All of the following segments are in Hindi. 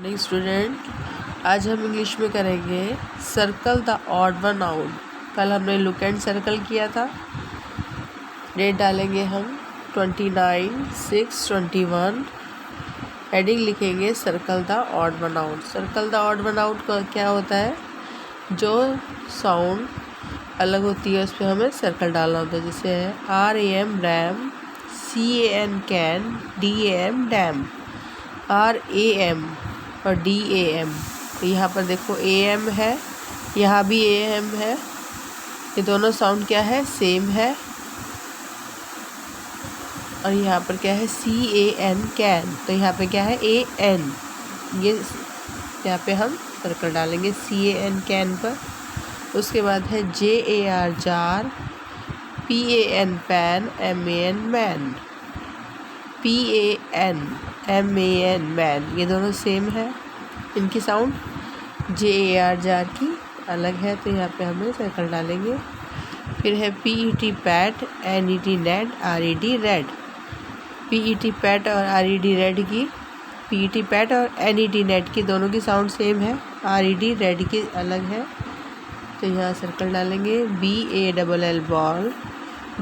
मॉर्निंग स्टूडेंट, आज हम इंग्लिश में करेंगे circle the odd one out. कल हमने लुक एंड सर्कल किया था। डेट डालेंगे हम 29/6/21। हेडिंग लिखेंगे circle the odd one out. Circle the odd one out का क्या होता है? जो साउंड अलग होती है उस पर हमें सर्कल डालना होता है। जैसे है RAM RAM, CAN can, DAM dam, RAM और DAM। तो यहाँ पर देखो AM है, यहाँ भी AM है, ये दोनों साउंड क्या है? सेम है। और यहाँ पर क्या है? CAN कैन, तो यहाँ पे क्या है? AN। ये यहाँ पे हम सर्कल डालेंगे CAN कैन पर। उसके बाद है JAR jar, PAN pan, MAN man, PAN MAN man, ये दोनों सेम है। इनकी साउंड JAR जार की अलग है, तो यहाँ पे हमें सर्कल डालेंगे। फिर है PET pet, NET net, RED red. PET pet और RED रेड की, PET पैट और NET नेट की दोनों की साउंड सेम है, RED रेड की अलग है, तो यहाँ सर्कल डालेंगे। BALL ball,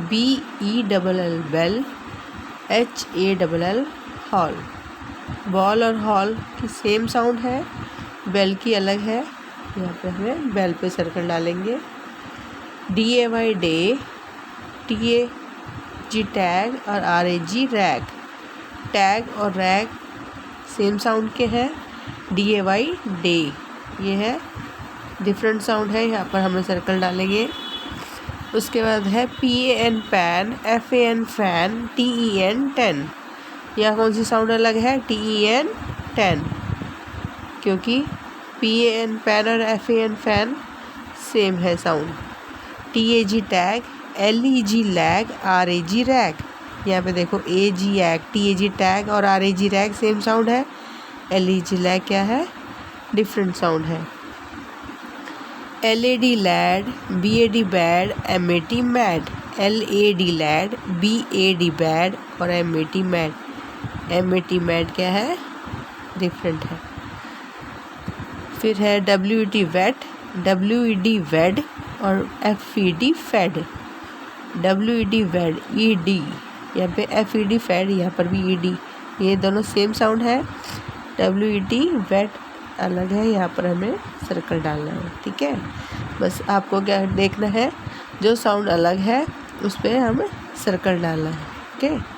BELL bell, HALL hall. Ball और हॉल की सेम साउंड है, बेल की अलग है, यहाँ पे हमें बेल पे सर्कल डालेंगे। DAY डे, TAG टैग और RAG रैग। टैग और रैग सेम साउंड के हैं, DAY डे, ये है डिफरेंट साउंड है, यहाँ पर हमें सर्कल डालेंगे। उसके बाद है PAN pan, FAN fan, TEN ten. यहाँ कौन सी साउंड अलग है? TEN 10, क्योंकि PAN पैन और FAN फैन सेम है sound. TAG tag, LEG leg, RAG rag. यहाँ पे देखो AG एग, TAG टैग और RAG रैग सेम साउंड है, LEG लैग क्या है? डिफरेंट साउंड है। LAD lad, BAD bad, MAT mad. LAD lad, BAD bad और MAT मैड। MAT मैड क्या है? डिफरेंट है। फिर है WED वेट, WED वेड और FED फेड। WED वेड, ED, यहाँ पे FED फेड, यहाँ पर भी ED, ये दोनों सेम साउंड है। WED वेट अलग है, यहाँ पर हमें सर्कल डालना है। ठीक है, बस आपको क्या देखना है? जो साउंड अलग है उस पर हमें सर्कल डालना है। ओके।